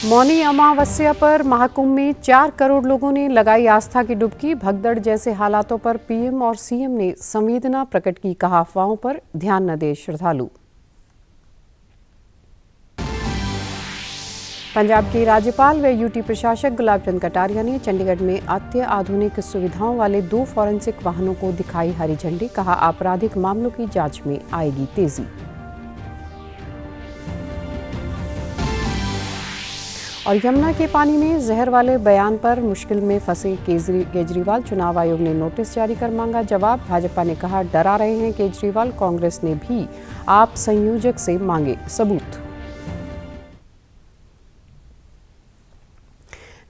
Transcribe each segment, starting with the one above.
मौनी अमावस्या पर महाकुंभ में 4 करोड़ लोगों ने लगाई आस्था की डुबकी। भगदड़ जैसे हालातों पर पीएम और सीएम ने संवेदना प्रकट की। कहा, अफवाहों पर ध्यान न दे श्रद्धालु। पंजाब के राज्यपाल व यूटी प्रशासक गुलाब चंद कटारिया ने चंडीगढ़ में अत्याधुनिक सुविधाओं वाले 2 फॉरेंसिक वाहनों को दिखाई हरी झंडी। कहा, आपराधिक मामलों की जांच में आएगी तेजी। और यमुना के पानी में जहर वाले बयान पर मुश्किल में फंसे केजरीवाल। चुनाव आयोग ने नोटिस जारी कर मांगा जवाब। भाजपा ने कहा, डरा रहे हैं केजरीवाल। कांग्रेस ने भी आप संयोजक से मांगे सबूत।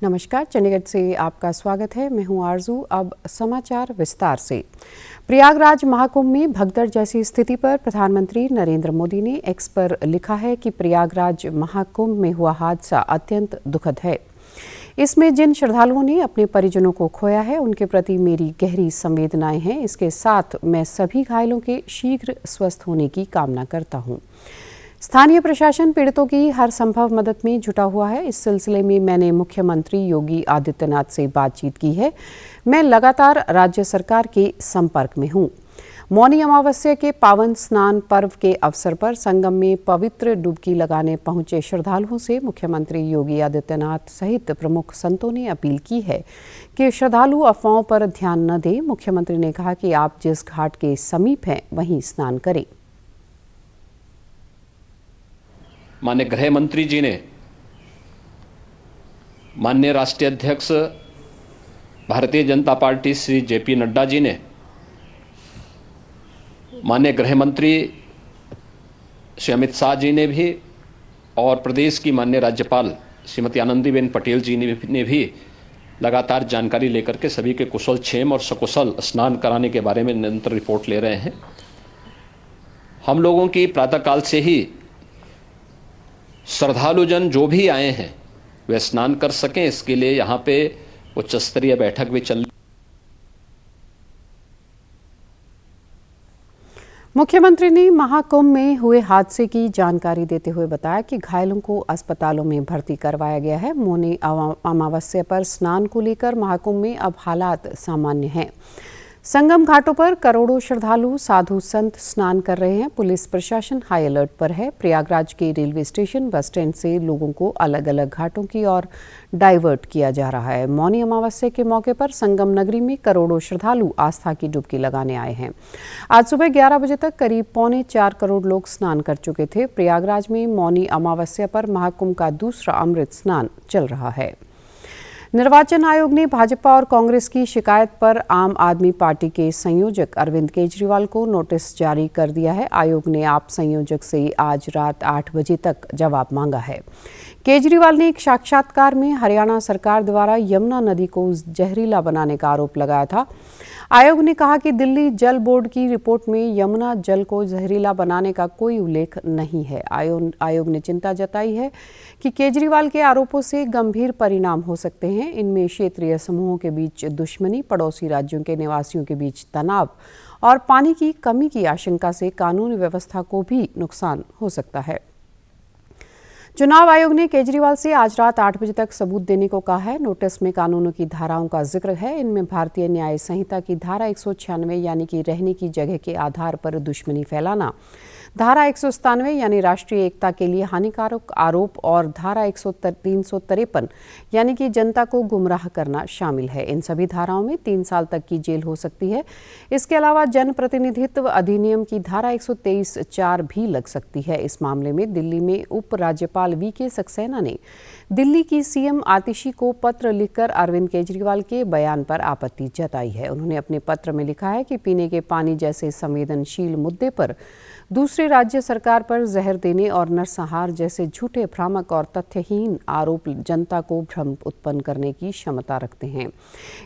नमस्कार, चंडीगढ़ से आपका स्वागत है। मैं हूं आरजू। अब समाचार विस्तार से। प्रयागराज महाकुंभ में भगदड़ जैसी स्थिति पर प्रधानमंत्री नरेंद्र मोदी ने एक्स पर लिखा है कि प्रयागराज महाकुंभ में हुआ हादसा अत्यंत दुखद है। इसमें जिन श्रद्धालुओं ने अपने परिजनों को खोया है, उनके प्रति मेरी गहरी संवेदनाएं हैं। इसके साथ मैं सभी घायलों के शीघ्र स्वस्थ होने की कामना करता हूं। स्थानीय प्रशासन पीड़ितों की हर संभव मदद में जुटा हुआ है। इस सिलसिले में मैंने मुख्यमंत्री योगी आदित्यनाथ से बातचीत की है। मैं लगातार राज्य सरकार के संपर्क में हूं। मौनी अमावस्या के पावन स्नान पर्व के अवसर पर संगम में पवित्र डुबकी लगाने पहुंचे श्रद्धालुओं से मुख्यमंत्री योगी आदित्यनाथ सहित प्रमुख संतों ने अपील की है कि श्रद्धालु अफवाहों पर ध्यान न दें। मुख्यमंत्री ने कहा कि आप जिस घाट के समीप हैं वहीं स्नान करें। माननीय गृह मंत्री जी ने, माननीय राष्ट्रीय अध्यक्ष भारतीय जनता पार्टी श्री जेपी नड्डा जी ने, माननीय गृह मंत्री श्री अमित शाह जी ने भी और प्रदेश की माननीय राज्यपाल श्रीमती आनंदीबेन पटेल जी ने भी लगातार जानकारी लेकर के सभी के कुशल क्षेम और सकुशल स्नान कराने के बारे में निरंतर रिपोर्ट ले रहे हैं। हम लोगों की प्रातःकाल से ही श्रद्धालुजन जो भी आए हैं वे स्नान कर सकें, इसके लिए यहाँ पे उच्च स्तरीय बैठक भी चल। मुख्यमंत्री ने महाकुंभ में हुए हादसे की जानकारी देते हुए बताया कि घायलों को अस्पतालों में भर्ती करवाया गया है। मौनी अमावस्या पर स्नान को लेकर महाकुंभ में अब हालात सामान्य हैं। संगम घाटों पर करोड़ों श्रद्धालु साधु संत स्नान कर रहे हैं। पुलिस प्रशासन हाई अलर्ट पर है। प्रयागराज के रेलवे स्टेशन, बस स्टैंड से लोगों को अलग अलग घाटों की ओर डाइवर्ट किया जा रहा है। मौनी अमावस्या के मौके पर संगम नगरी में करोड़ों श्रद्धालु आस्था की डुबकी लगाने आए हैं। आज सुबह 11 बजे तक करीब 3.25 करोड़ लोग स्नान कर चुके थे। प्रयागराज में मौनी अमावस्या पर महाकुंभ का दूसरा अमृत स्नान चल रहा है। निर्वाचन आयोग ने भाजपा और कांग्रेस की शिकायत पर आम आदमी पार्टी के संयोजक अरविंद केजरीवाल को नोटिस जारी कर दिया है। आयोग ने आप संयोजक से आज रात 8 बजे तक जवाब मांगा है। केजरीवाल ने एक साक्षात्कार में हरियाणा सरकार द्वारा यमुना नदी को जहरीला बनाने का आरोप लगाया था। आयोग ने कहा कि दिल्ली जल बोर्ड की रिपोर्ट में यमुना जल को जहरीला बनाने का कोई उल्लेख नहीं है। आयोग ने चिंता जताई है कि केजरीवाल के आरोपों से गंभीर परिणाम हो सकते हैं। इनमें क्षेत्रीय समूहों के बीच दुश्मनी, पड़ोसी राज्यों के निवासियों के बीच तनाव और पानी की कमी की आशंका से कानून व्यवस्था को भी नुकसान हो सकता है। चुनाव आयोग ने केजरीवाल से आज रात 8 बजे तक सबूत देने को कहा है। नोटिस में कानूनों की धाराओं का जिक्र है। इनमें भारतीय न्याय संहिता की धारा 196 यानी कि रहने की जगह के आधार पर दुश्मनी फैलाना, धारा 197 यानी राष्ट्रीय एकता के लिए हानिकारक आरोप और धारा 353 यानी कि जनता को गुमराह करना शामिल है। इन सभी धाराओं में 3 साल तक की जेल हो सकती है। इसके अलावा जनप्रतिनिधित्व अधिनियम की धारा 123(4) भी लग सकती है। इस मामले में दिल्ली में उप राज्यपाल वीके सक्सेना ने दिल्ली की सीएम आतिशी को पत्र लिखकर अरविंद केजरीवाल के बयान पर आपत्ति जताई है। उन्होंने अपने पत्र में लिखा है कि पीने के पानी जैसे संवेदनशील मुद्दे पर दूसरे राज्य सरकार पर जहर देने और नरसंहार जैसे झूठे, भ्रामक और तथ्यहीन आरोप जनता को भ्रम उत्पन्न करने की क्षमता रखते हैं।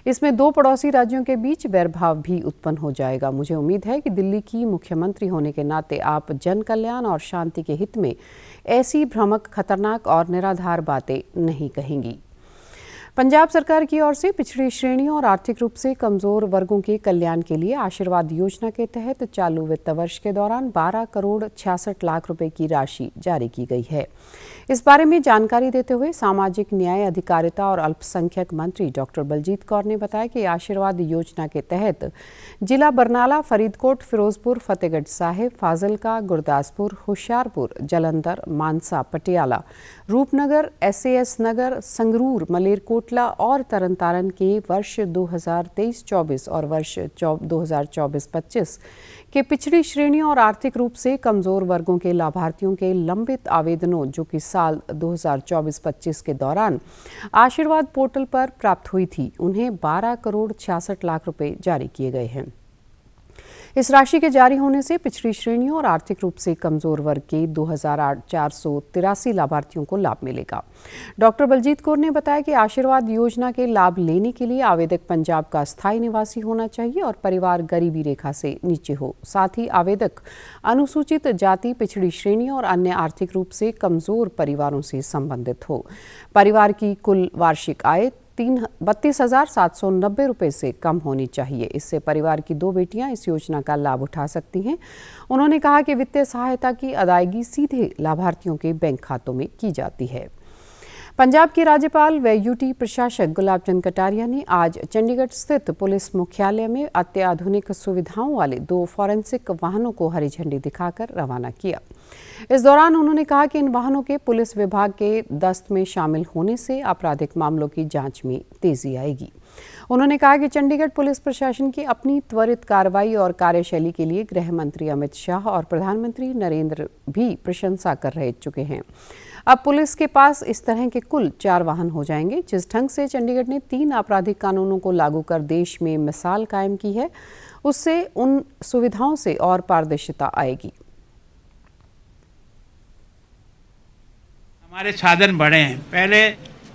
इसमें 2 पड़ोसी राज्यों के बीच वैरभाव भी उत्पन्न हो जाएगा। मुझे उम्मीद है कि दिल्ली की मुख्यमंत्री होने के नाते आप जन कल्याण और शांति के हित में ऐसी भ्रामक, खतरनाक और निराधार बातें नहीं कहेंगी। पंजाब सरकार की ओर से पिछड़ी श्रेणियों और आर्थिक रूप से कमजोर वर्गों के कल्याण के लिए आशीर्वाद योजना के तहत चालू वित्त वर्ष के दौरान 12 करोड़ 66 लाख रुपए की राशि जारी की गई है। इस बारे में जानकारी देते हुए सामाजिक न्याय, अधिकारिता और अल्पसंख्यक मंत्री डॉक्टर बलजीत कौर ने बताया कि आशीर्वाद योजना के तहत जिला बरनाला, फरीदकोट, फिरोजपुर, फतेहगढ़ साहिब, फाजिलका, गुरदासपुर, होशियारपुर, जलंधर, मानसा, पटियाला, रूपनगर, SAS नगर, संगरूर, मलेरकोटला और तरनतारन के वर्ष 2023-24 और वर्ष 2024-25 के पिछड़ी श्रेणियों और आर्थिक रूप से कमजोर वर्गों के लाभार्थियों के लंबित आवेदनों जो कि साल 2024-25 के दौरान आशीर्वाद पोर्टल पर प्राप्त हुई थी, उन्हें 12 करोड़ 66 लाख रुपए जारी किए गए हैं। इस राशि के जारी होने से पिछड़ी श्रेणियों और आर्थिक रूप से कमजोर वर्ग के 2483 लाभार्थियों को लाभ मिलेगा। डॉक्टर बलजीत कौर ने बताया कि आशीर्वाद योजना के लाभ लेने के लिए आवेदक पंजाब का स्थायी निवासी होना चाहिए और परिवार गरीबी रेखा से नीचे हो। साथ ही आवेदक अनुसूचित जाति, पिछड़ी श्रेणियों और अन्य आर्थिक रूप से कमजोर परिवारों से संबंधित हो। परिवार की कुल वार्षिक आय 32,790 रुपये से कम होनी चाहिए। इससे परिवार की 2 बेटियां इस योजना का लाभ उठा सकती हैं। उन्होंने कहा कि वित्तीय सहायता की अदायगी सीधे लाभार्थियों के बैंक खातों में की जाती है। पंजाब के राज्यपाल व यूटी प्रशासक गुलाब चंद कटारिया ने आज चंडीगढ़ स्थित पुलिस मुख्यालय में अत्याधुनिक सुविधाओं वाले 2 फॉरेंसिक वाहनों को हरी झंडी दिखाकर रवाना किया। इस दौरान उन्होंने कहा कि इन वाहनों के पुलिस विभाग के दस्त में शामिल होने से आपराधिक मामलों की जांच में तेजी आएगी। उन्होंने कहा कि चंडीगढ़ पुलिस प्रशासन की अपनी त्वरित कार्रवाई और कार्यशैली के लिए गृह मंत्री अमित शाह और प्रधानमंत्री नरेंद्र भी प्रशंसा कर रह चुके हैं। अब पुलिस के पास इस तरह के कुल 4 वाहन हो जाएंगे। जिस ढंग से चंडीगढ़ ने 3 आपराधिक कानूनों को लागू कर देश में मिसाल कायम की है, उससे उन सुविधाओं से और पारदर्शिता आएगी। हमारे साधन बढ़े हैं। पहले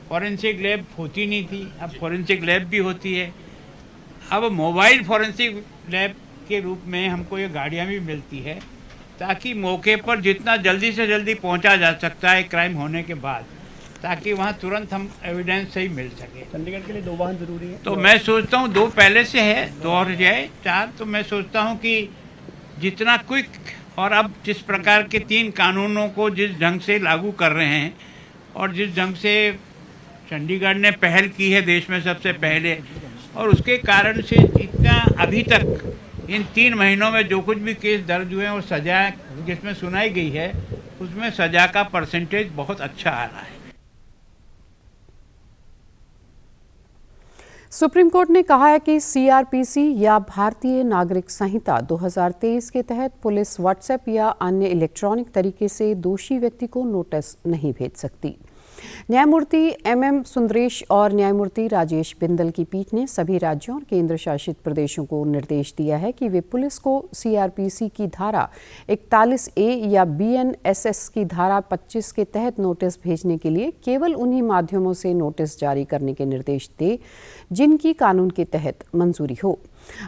फॉरेंसिक लैब होती नहीं थी, अब फॉरेंसिक लैब भी होती है। अब मोबाइल फॉरेंसिक लैब के रूप में हमको ये गाड़ियाँ भी मिलती है ताकि मौके पर जितना जल्दी से जल्दी पहुंचा जा सकता है क्राइम होने के बाद, ताकि वहां तुरंत हम एविडेंस सही मिल सके। चंडीगढ़ के लिए 2 वाहन जरूरी है। तो मैं सोचता हूं 2 पहले से है, 2 और जाए 4। तो मैं सोचता हूं कि जितना क्विक, और अब जिस प्रकार के 3 कानूनों को जिस ढंग से लागू कर रहे हैं और जिस ढंग से चंडीगढ़ ने पहल की है देश में सबसे पहले, और उसके कारण से इतना अभी तक इन 3 महीनों में जो कुछ भी केस दर्ज हुए हैं और सजा जिसमें सुनाई गई है, उसमें सजा का परसेंटेज बहुत अच्छा आ रहा है। सुप्रीम कोर्ट ने कहा है कि CRPC या भारतीय नागरिक संहिता 2023 के तहत पुलिस व्हाट्सएप या अन्य इलेक्ट्रॉनिक तरीके से दोषी व्यक्ति को नोटिस नहीं भेज सकती। न्यायमूर्ति MM सुंदरेश और न्यायमूर्ति राजेश बिंदल की पीठ ने सभी राज्यों और केंद्र शासित प्रदेशों को निर्देश दिया है कि वे पुलिस को CRPC की धारा 41A या BNSS की धारा 25 के तहत नोटिस भेजने के लिए केवल उन्हीं माध्यमों से नोटिस जारी करने के निर्देश दे जिनकी कानून के तहत मंजूरी हो।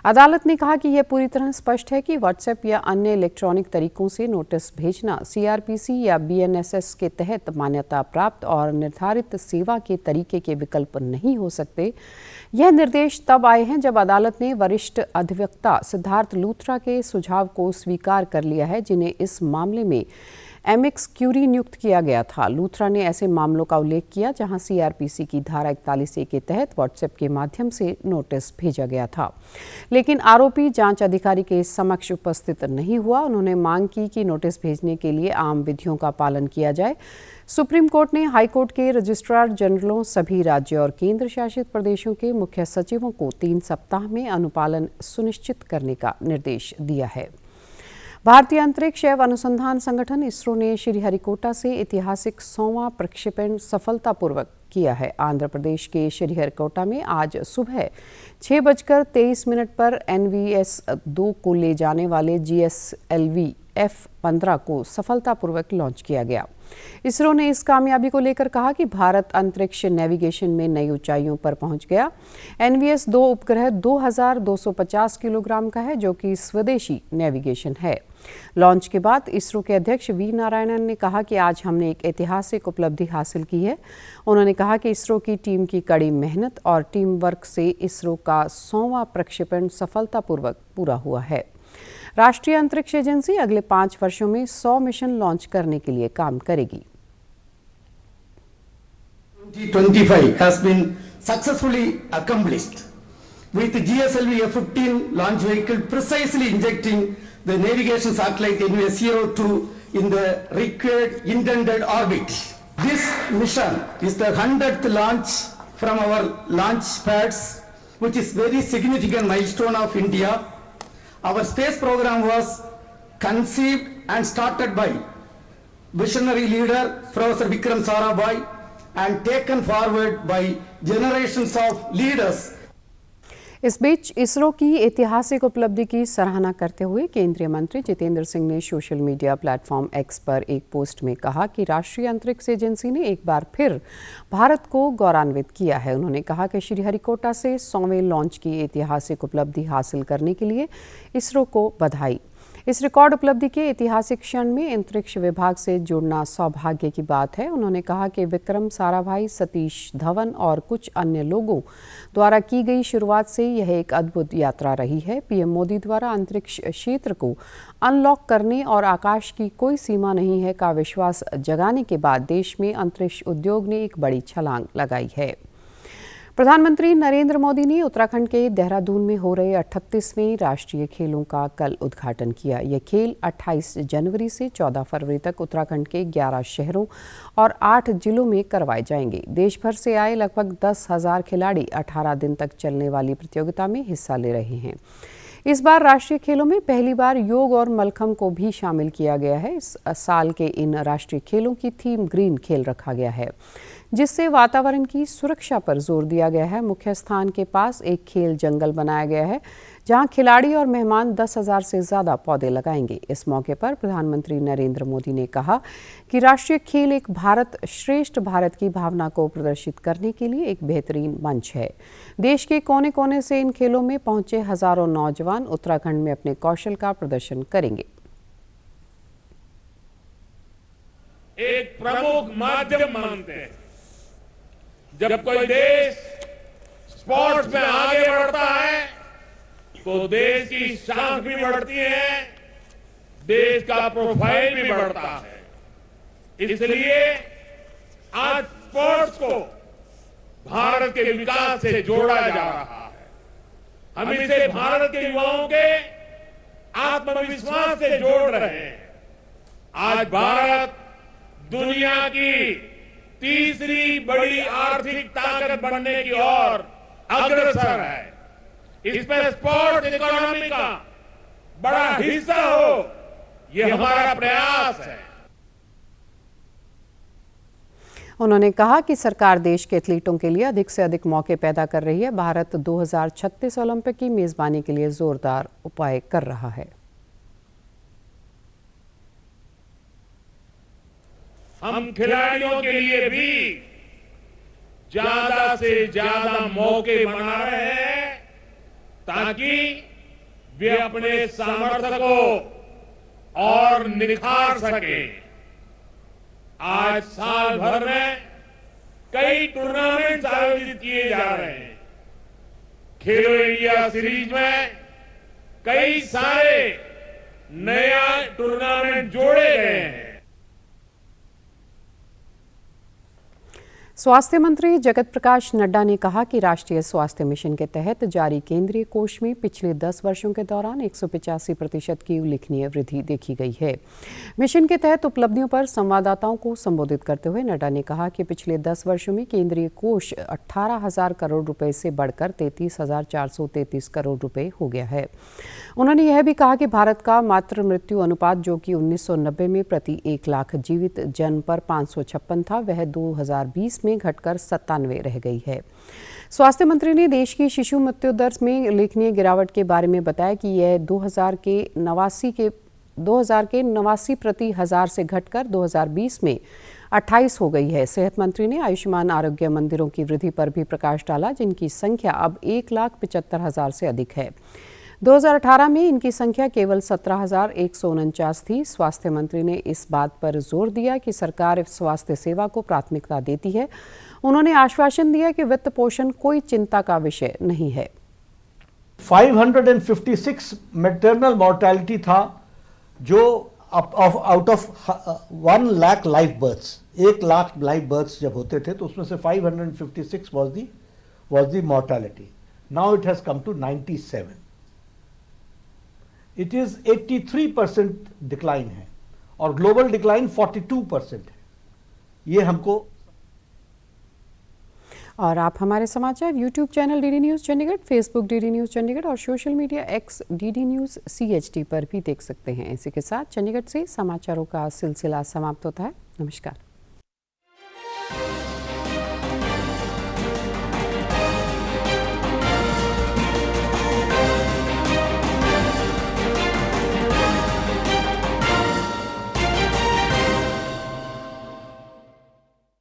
अदालत ने कहा कि यह पूरी तरह स्पष्ट है कि व्हाट्सएप या अन्य इलेक्ट्रॉनिक तरीकों से नोटिस भेजना CRPC या BNSS के तहत मान्यता प्राप्त और निर्धारित सेवा के तरीके के विकल्प नहीं हो सकते। यह निर्देश तब आए हैं जब अदालत ने वरिष्ठ अधिवक्ता सिद्धार्थ लूथरा के सुझाव को स्वीकार कर लिया है, जिन्हें इस मामले में एमिक्स क्यूरी नियुक्त किया गया था। लूथरा ने ऐसे मामलों का उल्लेख किया जहां CRPC की धारा 41A के तहत व्हाट्सएप के माध्यम से नोटिस भेजा गया था, लेकिन आरोपी जांच अधिकारी के समक्ष उपस्थित नहीं हुआ। उन्होंने मांग की कि नोटिस भेजने के लिए आम विधियों का पालन किया जाए। सुप्रीम कोर्ट ने हाईकोर्ट के रजिस्ट्रार जनरलों, सभी राज्य और केंद्र शासित प्रदेशों के मुख्य सचिवों को 3 सप्ताह में अनुपालन सुनिश्चित करने का निर्देश दिया है। भारतीय अंतरिक्ष एवं अनुसंधान संगठन इसरो ने श्रीहरिकोटा से ऐतिहासिक 100वां प्रक्षेपण सफलतापूर्वक किया है। आंध्र प्रदेश के श्रीहरिकोटा में आज सुबह 6:23 पर NVS-2 को ले जाने वाले GSLV F-15 को सफलतापूर्वक लॉन्च किया गया। इसरो ने इस कामयाबी को लेकर कहा कि भारत अंतरिक्ष नेविगेशन में नई ऊंचाइयों पर पहुंच गया। NVS-2 उपग्रह 2250 किलोग्राम का है, जो कि स्वदेशी नेविगेशन है। लॉन्च के बाद इसरो के अध्यक्ष वी नारायणन ने कहा कि आज हमने एक ऐतिहासिक उपलब्धि हासिल की है। उन्होंने कहा कि इसरो की टीम की कड़ी मेहनत और टीम वर्क से इसरो का 100वां प्रक्षेपण सफलतापूर्वक पूरा हुआ है। राष्ट्रीय अंतरिक्ष एजेंसी अगले 5 वर्षों में 100 मिशन लॉन्च करने के लिए काम करेगी। 2025 has been successfully accomplished with GSLV F-15 launch vehicle precisely injecting the navigation satellite NVS-02 in the required intended orbit. This mission is the 100th launch from our launch pads, which is very significant milestone of India. Our space program was conceived and started by visionary leader Professor Vikram Sarabhai and taken forward by generations of leaders. इस बीच इसरो की ऐतिहासिक उपलब्धि की सराहना करते हुए केंद्रीय मंत्री जितेंद्र सिंह ने सोशल मीडिया प्लेटफॉर्म X पर एक पोस्ट में कहा कि राष्ट्रीय अंतरिक्ष एजेंसी ने एक बार फिर भारत को गौरवान्वित किया है। उन्होंने कहा कि श्रीहरिकोटा से 100वें लॉन्च की ऐतिहासिक उपलब्धि हासिल करने के लिए इसरो को बधाई। इस रिकॉर्ड उपलब्धि के ऐतिहासिक क्षण में अंतरिक्ष विभाग से जुड़ना सौभाग्य की बात है। उन्होंने कहा कि विक्रम साराभाई, सतीश धवन और कुछ अन्य लोगों द्वारा की गई शुरुआत से यह एक अद्भुत यात्रा रही है। पीएम मोदी द्वारा अंतरिक्ष क्षेत्र को अनलॉक करने और आकाश की कोई सीमा नहीं है का विश्वास जगाने के बाद देश में अंतरिक्ष उद्योग ने एक बड़ी छलांग लगाई है। प्रधानमंत्री नरेंद्र मोदी ने उत्तराखंड के देहरादून में हो रहे 38वें राष्ट्रीय खेलों का कल उद्घाटन किया। ये खेल 28 जनवरी से 14 फरवरी तक उत्तराखंड के 11 शहरों और 8 जिलों में करवाए जाएंगे। देश भर से आए लगभग 10,000 खिलाड़ी 18 दिन तक चलने वाली प्रतियोगिता में हिस्सा ले रहे हैं। इस बार राष्ट्रीय खेलों में पहली बार योग और मलखम्ब को भी शामिल किया गया है। इस साल के इन राष्ट्रीय खेलों की थीम ग्रीन खेल रखा गया है, जिससे वातावरण की सुरक्षा पर जोर दिया गया है। मुख्य स्थान के पास एक खेल जंगल बनाया गया है, जहां खिलाड़ी और मेहमान 10,000 से ज़्यादा पौधे लगाएंगे। इस मौके पर प्रधानमंत्री नरेंद्र मोदी ने कहा कि राष्ट्रीय खेल एक भारत श्रेष्ठ भारत की भावना को प्रदर्शित करने के लिए एक बेहतरीन मंच है। देश के कोने कोने से इन खेलों में पहुंचे हजारों नौजवान उत्तराखंड में अपने कौशल का प्रदर्शन करेंगे। एक प्रमुख माध्यम मानते हैं। जब कोई देश स्पोर्ट्स में आगे बढ़ता है तो देश की शान भी बढ़ती है, देश का प्रोफाइल भी बढ़ता है। इसलिए आज स्पोर्ट्स को भारत के विकास से जोड़ा जा रहा है। हम इसे भारत के युवाओं के आत्मविश्वास से जोड़ रहे हैं। आज भारत दुनिया की तीसरी बड़ी आर्थिक ताकत बनने की ओर अग्रसर है। इसमें स्पोर्ट्स इकोनॉमी का बड़ा हिस्सा हो, यह हमारा प्रयास है। उन्होंने कहा कि सरकार देश के एथलीटों के लिए अधिक से अधिक मौके पैदा कर रही है। भारत 2036 ओलंपिक की मेजबानी के लिए जोरदार उपाय कर रहा है। हम खिलाड़ियों के लिए भी ज्यादा से ज्यादा मौके बना रहे हैं ताकि वे अपने सामर्थ्य को और निखार सके। आज साल भर में कई टूर्नामेंट आयोजित किए जा रहे हैं। खेलो इंडिया सीरीज में कई सारे नया टूर्नामेंट जोड़े गए हैं। स्वास्थ्य मंत्री जगत प्रकाश नड्डा ने कहा कि राष्ट्रीय स्वास्थ्य मिशन के तहत जारी केंद्रीय कोष में पिछले 10 वर्षों के दौरान 185% की उल्लेखनीय वृद्धि देखी गई है। मिशन के तहत उपलब्धियों पर संवाददाताओं को संबोधित करते हुए नड्डा ने कहा कि पिछले 10 वर्षों में केंद्रीय कोष 18,000 करोड़ रुपए से बढ़कर 33,433 करोड़ रुपए हो गया है। उन्होंने यह भी कहा कि भारत का मातृ मृत्यु अनुपात, जो कि 1990 में प्रति 1 लाख जीवित जन्म पर 556 था, वह 2020 में घटकर 97 रह गई है। स्वास्थ्य मंत्री ने देश की शिशु मृत्यु दर में उल्लेखनीय गिरावट के बारे में बताया कि यह 2000 के 89 के 2000 के 89 प्रति हजार से घटकर 2020 में 28 हो गई है। सेहत मंत्री ने आयुष्मान आरोग्य मंदिरों की वृद्धि पर भी प्रकाश डाला, जिनकी संख्या अब 1,75,000 से अधिक है। 2018 में इनकी संख्या केवल 17,149 थी। स्वास्थ्य मंत्री ने इस बात पर जोर दिया कि सरकार स्वास्थ्य सेवा को प्राथमिकता देती है। उन्होंने आश्वासन दिया कि वित्त पोषण कोई चिंता का विषय नहीं है। 556 मैटरनल मॉर्टेलिटी था, जो out of 1 lakh live births, 1 lakh live births जब होते थे तो उसमें से 556 was the mortality. Now it has come to 97. It is 83% decline है और ग्लोबल डिक्लाइन 42% है। ये हमको। और आप हमारे समाचार YouTube channel DD news Chandigarh, Facebook DD news Chandigarh और social media X DD news CHD पर भी देख सकते हैं। इसी के साथ चंडीगढ़ से समाचारों का सिलसिला समाप्त होता है। नमस्कार।